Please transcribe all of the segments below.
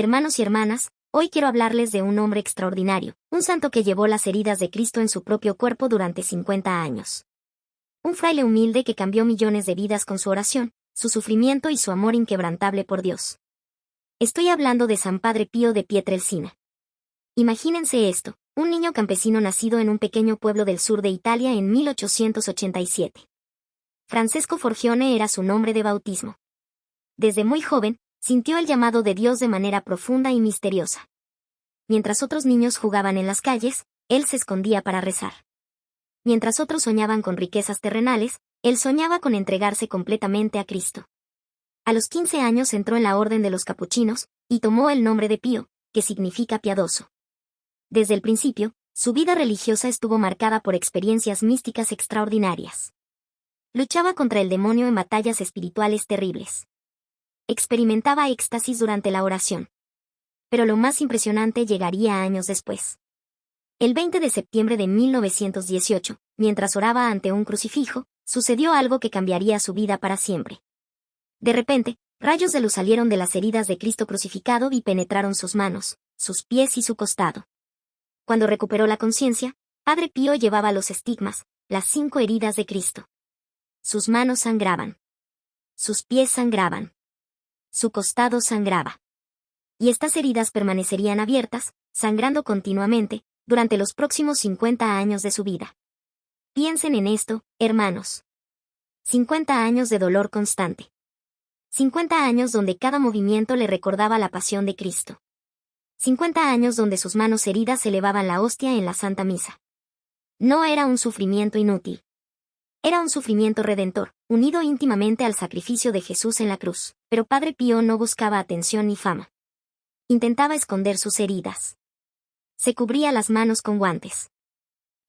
Hermanos y hermanas, hoy quiero hablarles de un hombre extraordinario, un santo que llevó las heridas de Cristo en su propio cuerpo durante 50 años. Un fraile humilde que cambió millones de vidas con su oración, su sufrimiento y su amor inquebrantable por Dios. Estoy hablando de San Padre Pío de Pietrelcina. Imagínense esto, un niño campesino nacido en un pequeño pueblo del sur de Italia en 1887. Francesco Forgione era su nombre de bautismo. Desde muy joven, sintió el llamado de Dios de manera profunda y misteriosa. Mientras otros niños jugaban en las calles, él se escondía para rezar. Mientras otros soñaban con riquezas terrenales, él soñaba con entregarse completamente a Cristo. A los 15 años entró en la orden de los capuchinos, y tomó el nombre de Pío, que significa piadoso. Desde el principio, su vida religiosa estuvo marcada por experiencias místicas extraordinarias. Luchaba contra el demonio en batallas espirituales terribles. Experimentaba éxtasis durante la oración. Pero lo más impresionante llegaría años después. El 20 de septiembre de 1918, mientras oraba ante un crucifijo, sucedió algo que cambiaría su vida para siempre. De repente, rayos de luz salieron de las heridas de Cristo crucificado y penetraron sus manos, sus pies y su costado. Cuando recuperó la conciencia, Padre Pío llevaba los estigmas, las 5 heridas de Cristo. Sus manos sangraban. Sus pies sangraban. Su costado sangraba. Y estas heridas permanecerían abiertas, sangrando continuamente, durante los próximos 50 años de su vida. Piensen en esto, hermanos. 50 años de dolor constante. 50 años donde cada movimiento le recordaba la pasión de Cristo. 50 años donde sus manos heridas elevaban la hostia en la Santa Misa. No era un sufrimiento inútil. Era un sufrimiento redentor, unido íntimamente al sacrificio de Jesús en la cruz, pero Padre Pío no buscaba atención ni fama. Intentaba esconder sus heridas. Se cubría las manos con guantes.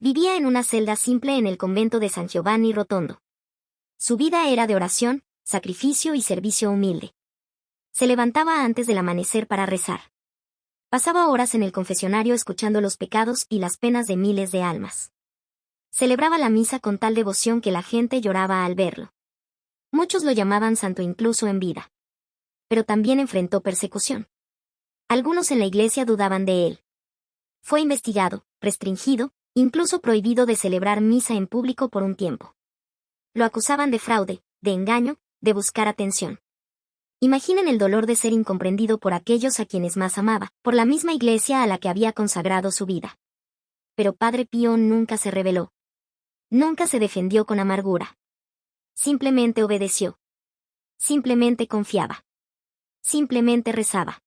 Vivía en una celda simple en el convento de San Giovanni Rotondo. Su vida era de oración, sacrificio y servicio humilde. Se levantaba antes del amanecer para rezar. Pasaba horas en el confesionario escuchando los pecados y las penas de miles de almas. Celebraba la misa con tal devoción que la gente lloraba al verlo. Muchos lo llamaban santo incluso en vida. Pero también enfrentó persecución. Algunos en la iglesia dudaban de él. Fue investigado, restringido, incluso prohibido de celebrar misa en público por un tiempo. Lo acusaban de fraude, de engaño, de buscar atención. Imaginen el dolor de ser incomprendido por aquellos a quienes más amaba, por la misma iglesia a la que había consagrado su vida. Pero Padre Pío nunca se rebeló. Nunca se defendió con amargura. Simplemente obedeció. Simplemente confiaba. Simplemente rezaba.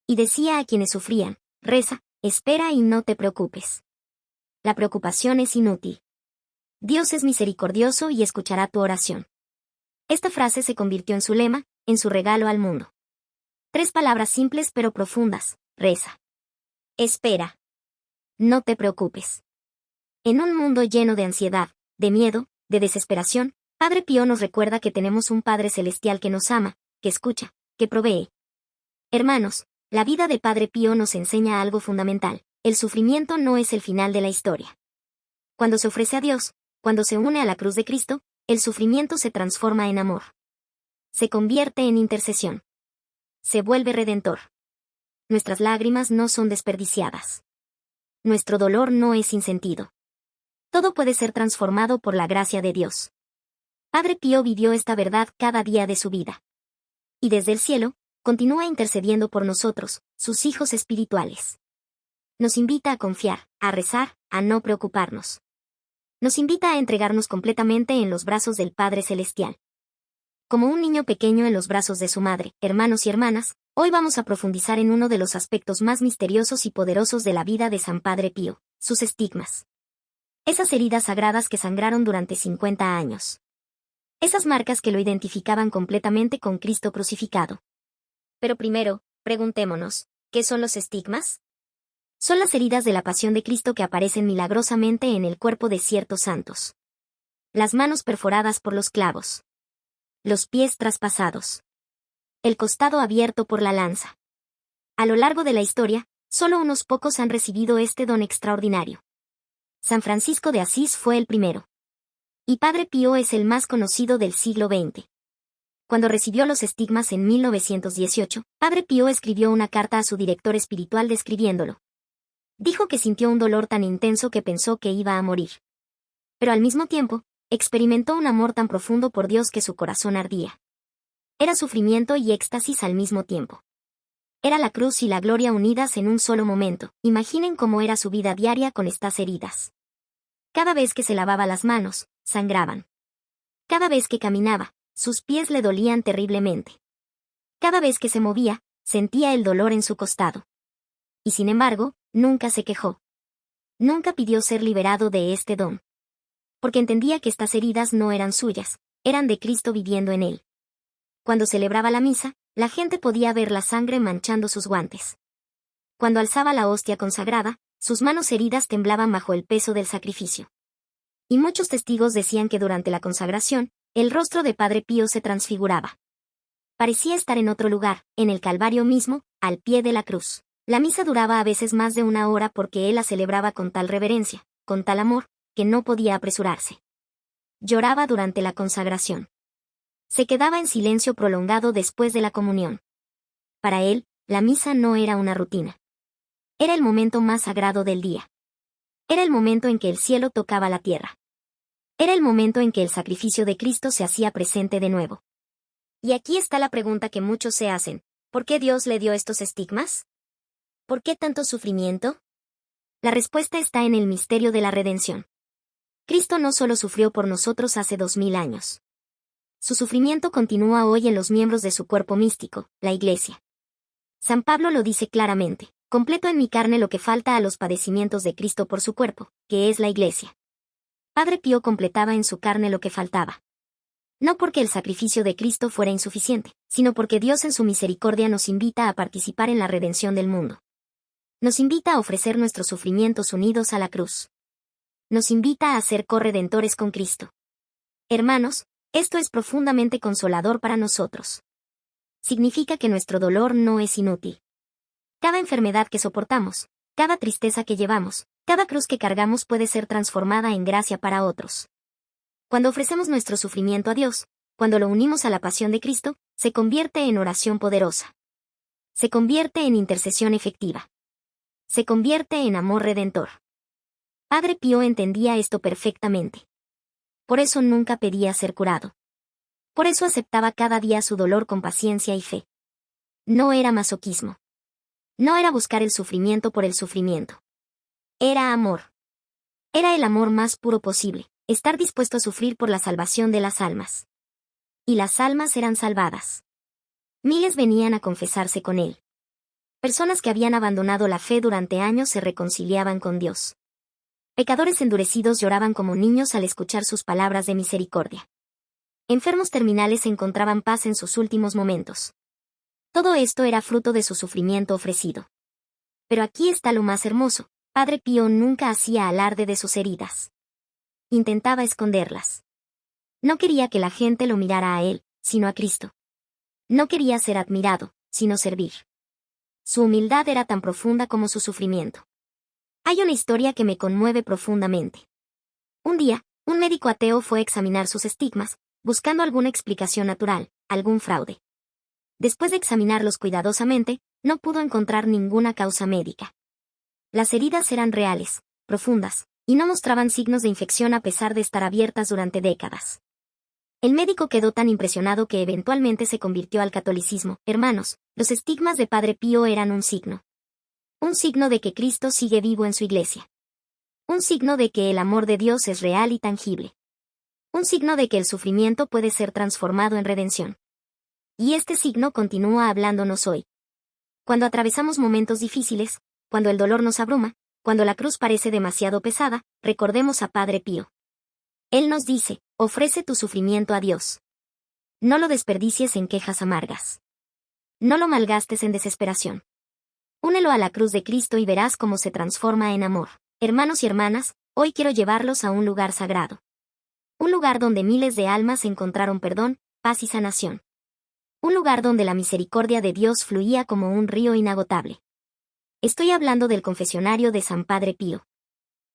Y decía a quienes sufrían, reza, espera y no te preocupes. La preocupación es inútil. Dios es misericordioso y escuchará tu oración. Esta frase se convirtió en su lema, en su regalo al mundo. 3 palabras simples pero profundas, reza. Espera. No te preocupes. En un mundo lleno de ansiedad, de miedo, de desesperación, Padre Pío nos recuerda que tenemos un Padre Celestial que nos ama, que escucha, que provee. Hermanos, la vida de Padre Pío nos enseña algo fundamental: el sufrimiento no es el final de la historia. Cuando se ofrece a Dios, cuando se une a la cruz de Cristo, el sufrimiento se transforma en amor. Se convierte en intercesión. Se vuelve redentor. Nuestras lágrimas no son desperdiciadas. Nuestro dolor no es sin sentido. Todo puede ser transformado por la gracia de Dios. Padre Pío vivió esta verdad cada día de su vida. Y desde el cielo, continúa intercediendo por nosotros, sus hijos espirituales. Nos invita a confiar, a rezar, a no preocuparnos. Nos invita a entregarnos completamente en los brazos del Padre Celestial. Como un niño pequeño en los brazos de su madre, hermanos y hermanas, hoy vamos a profundizar en uno de los aspectos más misteriosos y poderosos de la vida de San Padre Pío, sus estigmas. Esas heridas sagradas que sangraron durante 50 años. Esas marcas que lo identificaban completamente con Cristo crucificado. Pero primero, preguntémonos, ¿qué son los estigmas? Son las heridas de la pasión de Cristo que aparecen milagrosamente en el cuerpo de ciertos santos. Las manos perforadas por los clavos. Los pies traspasados. El costado abierto por la lanza. A lo largo de la historia, solo unos pocos han recibido este don extraordinario. San Francisco de Asís fue el primero. Y Padre Pío es el más conocido del siglo XX. Cuando recibió los estigmas en 1918, Padre Pío escribió una carta a su director espiritual describiéndolo. Dijo que sintió un dolor tan intenso que pensó que iba a morir. Pero al mismo tiempo, experimentó un amor tan profundo por Dios que su corazón ardía. Era sufrimiento y éxtasis al mismo tiempo. Era la cruz y la gloria unidas en un solo momento. Imaginen cómo era su vida diaria con estas heridas. Cada vez que se lavaba las manos, sangraban. Cada vez que caminaba, sus pies le dolían terriblemente. Cada vez que se movía, sentía el dolor en su costado. Y sin embargo, nunca se quejó. Nunca pidió ser liberado de este don. Porque entendía que estas heridas no eran suyas, eran de Cristo viviendo en él. Cuando celebraba la misa, la gente podía ver la sangre manchando sus guantes. Cuando alzaba la hostia consagrada, sus manos heridas temblaban bajo el peso del sacrificio. Y muchos testigos decían que durante la consagración, el rostro de Padre Pío se transfiguraba. Parecía estar en otro lugar, en el Calvario mismo, al pie de la cruz. La misa duraba a veces más de una hora porque él la celebraba con tal reverencia, con tal amor, que no podía apresurarse. Lloraba durante la consagración. Se quedaba en silencio prolongado después de la comunión. Para él, la misa no era una rutina. Era el momento más sagrado del día. Era el momento en que el cielo tocaba la tierra. Era el momento en que el sacrificio de Cristo se hacía presente de nuevo. Y aquí está la pregunta que muchos se hacen: ¿por qué Dios le dio estos estigmas? ¿Por qué tanto sufrimiento? La respuesta está en el misterio de la redención. Cristo no solo sufrió por nosotros hace 2000 años. Su sufrimiento continúa hoy en los miembros de su cuerpo místico, la Iglesia. San Pablo lo dice claramente: completo en mi carne lo que falta a los padecimientos de Cristo por su cuerpo, que es la Iglesia. Padre Pío completaba en su carne lo que faltaba. No porque el sacrificio de Cristo fuera insuficiente, sino porque Dios en su misericordia nos invita a participar en la redención del mundo. Nos invita a ofrecer nuestros sufrimientos unidos a la cruz. Nos invita a ser corredentores con Cristo. Hermanos, esto es profundamente consolador para nosotros. Significa que nuestro dolor no es inútil. Cada enfermedad que soportamos, cada tristeza que llevamos, cada cruz que cargamos puede ser transformada en gracia para otros. Cuando ofrecemos nuestro sufrimiento a Dios, cuando lo unimos a la pasión de Cristo, se convierte en oración poderosa. Se convierte en intercesión efectiva. Se convierte en amor redentor. Padre Pío entendía esto perfectamente. Por eso nunca pedía ser curado. Por eso aceptaba cada día su dolor con paciencia y fe. No era masoquismo. No era buscar el sufrimiento por el sufrimiento. Era amor. Era el amor más puro posible, estar dispuesto a sufrir por la salvación de las almas. Y las almas eran salvadas. Miles venían a confesarse con él. Personas que habían abandonado la fe durante años se reconciliaban con Dios. Pecadores endurecidos lloraban como niños al escuchar sus palabras de misericordia. Enfermos terminales encontraban paz en sus últimos momentos. Todo esto era fruto de su sufrimiento ofrecido. Pero aquí está lo más hermoso: Padre Pío nunca hacía alarde de sus heridas. Intentaba esconderlas. No quería que la gente lo mirara a él, sino a Cristo. No quería ser admirado, sino servir. Su humildad era tan profunda como su sufrimiento. Hay una historia que me conmueve profundamente. Un día, un médico ateo fue a examinar sus estigmas, buscando alguna explicación natural, algún fraude. Después de examinarlos cuidadosamente, no pudo encontrar ninguna causa médica. Las heridas eran reales, profundas, y no mostraban signos de infección a pesar de estar abiertas durante décadas. El médico quedó tan impresionado que eventualmente se convirtió al catolicismo. Hermanos, los estigmas de Padre Pío eran un signo. Un signo de que Cristo sigue vivo en su Iglesia. Un signo de que el amor de Dios es real y tangible. Un signo de que el sufrimiento puede ser transformado en redención. Y este signo continúa hablándonos hoy. Cuando atravesamos momentos difíciles, cuando el dolor nos abruma, cuando la cruz parece demasiado pesada, recordemos a Padre Pío. Él nos dice: ofrece tu sufrimiento a Dios. No lo desperdicies en quejas amargas. No lo malgastes en desesperación. Únelo a la cruz de Cristo y verás cómo se transforma en amor. Hermanos y hermanas, hoy quiero llevarlos a un lugar sagrado. Un lugar donde miles de almas encontraron perdón, paz y sanación. Un lugar donde la misericordia de Dios fluía como un río inagotable. Estoy hablando del confesionario de San Padre Pío.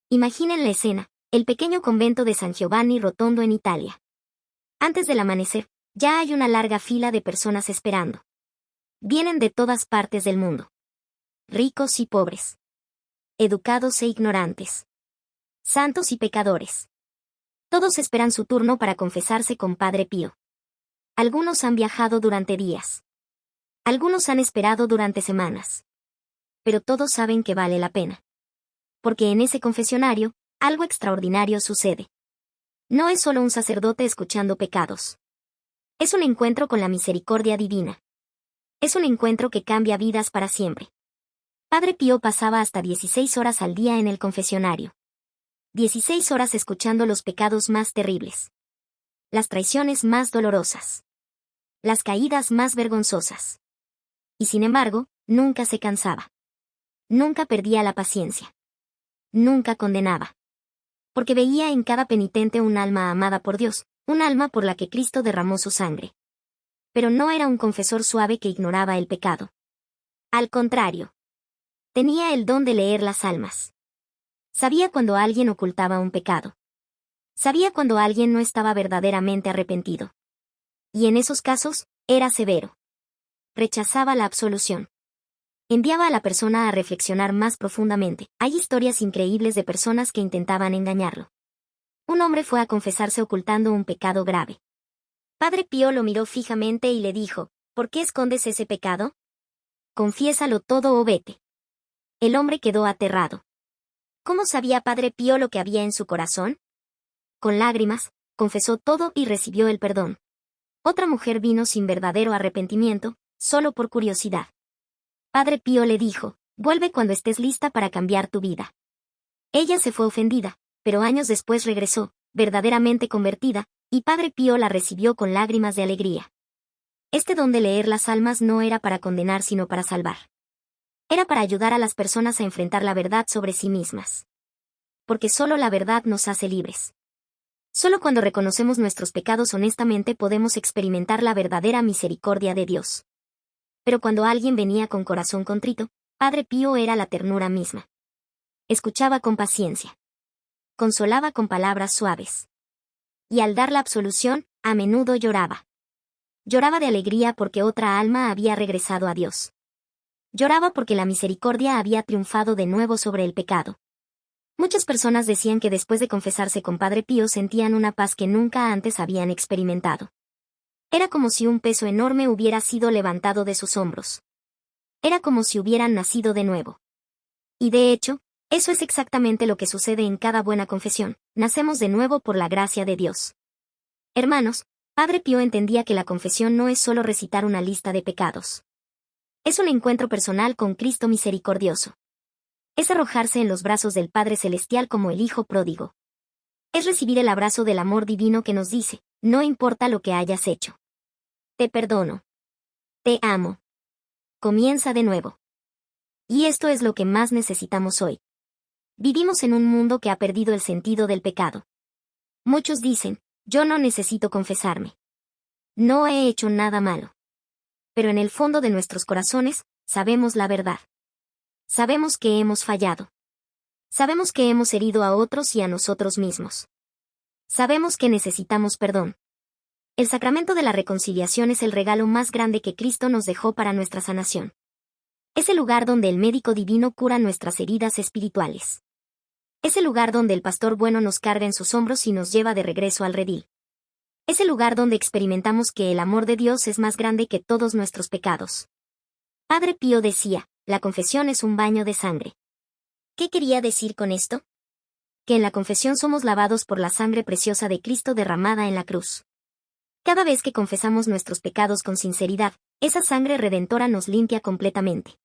Imaginen la escena: el pequeño convento de San Giovanni Rotondo en Italia. Antes del amanecer, Ya hay una larga fila de personas esperando. Vienen de todas partes del mundo. Ricos y pobres. Educados e ignorantes. Santos y pecadores. Todos esperan su turno para confesarse con Padre Pío. Algunos han viajado durante días. Algunos han esperado durante semanas. Pero todos saben que vale la pena. Porque en ese confesionario, algo extraordinario sucede. No es solo un sacerdote escuchando pecados. Es un encuentro con la misericordia divina. Es un encuentro que cambia vidas para siempre. Padre Pío pasaba hasta 16 horas al día en el confesionario. 16 horas escuchando los pecados más terribles. Las traiciones más dolorosas. Las caídas más vergonzosas. Y sin embargo, nunca se cansaba. Nunca perdía la paciencia. Nunca condenaba. Porque veía en cada penitente un alma amada por Dios, un alma por la que Cristo derramó su sangre. Pero no era un confesor suave que ignoraba el pecado. Al contrario. Tenía el don de leer las almas. Sabía cuando alguien ocultaba un pecado. Sabía cuando alguien no estaba verdaderamente arrepentido. Y en esos casos, era severo. Rechazaba la absolución. Enviaba a la persona a reflexionar más profundamente. Hay historias increíbles de personas que intentaban engañarlo. Un hombre fue a confesarse ocultando un pecado grave. Padre Pío lo miró fijamente y le dijo, ¿por qué escondes ese pecado? Confiésalo todo o vete. El hombre quedó aterrado. ¿Cómo sabía Padre Pío lo que había en su corazón? Con lágrimas, confesó todo y recibió el perdón. Otra mujer vino sin verdadero arrepentimiento, solo por curiosidad. Padre Pío le dijo, vuelve cuando estés lista para cambiar tu vida. Ella se fue ofendida, pero años después regresó, verdaderamente convertida, y Padre Pío la recibió con lágrimas de alegría. Este don de leer las almas no era para condenar sino para salvar. Era para ayudar a las personas a enfrentar la verdad sobre sí mismas. Porque solo la verdad nos hace libres. Solo cuando reconocemos nuestros pecados honestamente podemos experimentar la verdadera misericordia de Dios. Pero cuando alguien venía con corazón contrito, Padre Pío era la ternura misma. Escuchaba con paciencia. Consolaba con palabras suaves. Y al dar la absolución, a menudo lloraba. Lloraba de alegría porque otra alma había regresado a Dios. Lloraba porque la misericordia había triunfado de nuevo sobre el pecado. Muchas personas decían que después de confesarse con Padre Pío sentían una paz que nunca antes habían experimentado. Era como si un peso enorme hubiera sido levantado de sus hombros. Era como si hubieran nacido de nuevo. Y de hecho, eso es exactamente lo que sucede en cada buena confesión, nacemos de nuevo por la gracia de Dios. Hermanos, Padre Pío entendía que la confesión no es solo recitar una lista de pecados. Es un encuentro personal con Cristo misericordioso. Es arrojarse en los brazos del Padre Celestial como el Hijo pródigo. Es recibir el abrazo del amor divino que nos dice, no importa lo que hayas hecho. Te perdono. Te amo. Comienza de nuevo. Y esto es lo que más necesitamos hoy. Vivimos en un mundo que ha perdido el sentido del pecado. Muchos dicen, yo no necesito confesarme. No he hecho nada malo. Pero en el fondo de nuestros corazones, sabemos la verdad. Sabemos que hemos fallado. Sabemos que hemos herido a otros y a nosotros mismos. Sabemos que necesitamos perdón. El sacramento de la reconciliación es el regalo más grande que Cristo nos dejó para nuestra sanación. Es el lugar donde el médico divino cura nuestras heridas espirituales. Es el lugar donde el pastor bueno nos carga en sus hombros y nos lleva de regreso al redil. Es el lugar donde experimentamos que el amor de Dios es más grande que todos nuestros pecados. Padre Pío decía, la confesión es un baño de sangre. ¿Qué quería decir con esto? Que en la confesión somos lavados por la sangre preciosa de Cristo derramada en la cruz. Cada vez que confesamos nuestros pecados con sinceridad, esa sangre redentora nos limpia completamente.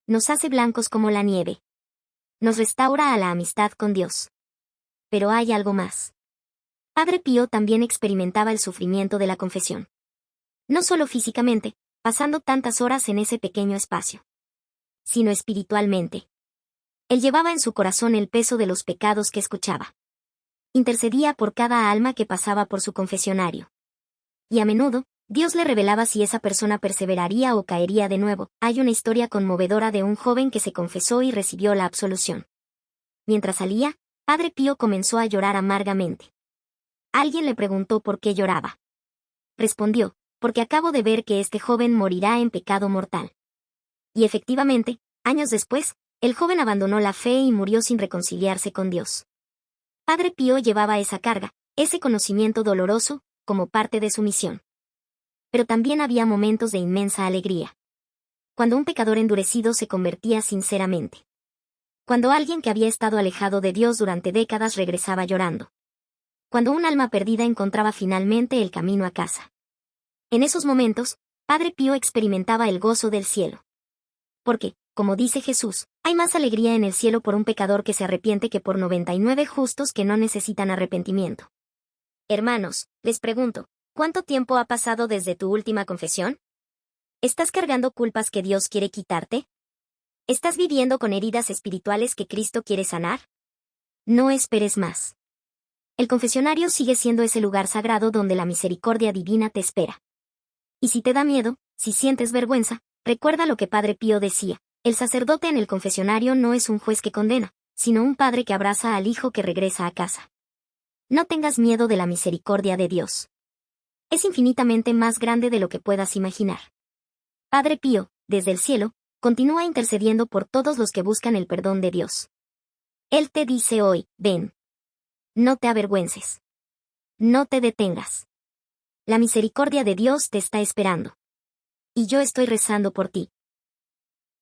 Nos hace blancos como la nieve. Nos restaura a la amistad con Dios. Pero hay algo más. Padre Pío también experimentaba el sufrimiento de la confesión. No solo físicamente, pasando tantas horas en ese pequeño espacio, sino espiritualmente. Él llevaba en su corazón el peso de los pecados que escuchaba. Intercedía por cada alma que pasaba por su confesionario. Y a menudo, Dios le revelaba si esa persona perseveraría o caería de nuevo. Hay una historia conmovedora de un joven que se confesó y recibió la absolución. Mientras salía, Padre Pío comenzó a llorar amargamente. Alguien le preguntó por qué lloraba. respondió, porque acabo de ver que este joven morirá en pecado mortal. Y efectivamente, años después, el joven abandonó la fe y murió sin reconciliarse con Dios. Padre Pío llevaba esa carga, ese conocimiento doloroso, como parte de su misión. Pero también había momentos de inmensa alegría. Cuando un pecador endurecido se convertía sinceramente. Cuando alguien que había estado alejado de Dios durante décadas regresaba llorando. Cuando un alma perdida encontraba finalmente el camino a casa. En esos momentos, Padre Pío experimentaba el gozo del cielo. Porque, como dice Jesús, hay más alegría en el cielo por un pecador que se arrepiente que por 99 justos que no necesitan arrepentimiento. Hermanos, les pregunto, ¿cuánto tiempo ha pasado desde tu última confesión? ¿Estás cargando culpas que Dios quiere quitarte? ¿Estás viviendo con heridas espirituales que Cristo quiere sanar? No esperes más. El confesionario sigue siendo ese lugar sagrado donde la misericordia divina te espera. Y si te da miedo, si sientes vergüenza, recuerda lo que Padre Pío decía: el sacerdote en el confesionario no es un juez que condena, sino un padre que abraza al hijo que regresa a casa. No tengas miedo de la misericordia de Dios. Es infinitamente más grande de lo que puedas imaginar. Padre Pío, desde el cielo, continúa intercediendo por todos los que buscan el perdón de Dios. Él te dice hoy, ven. No te avergüences. No te detengas. La misericordia de Dios te está esperando. Y yo estoy rezando por ti.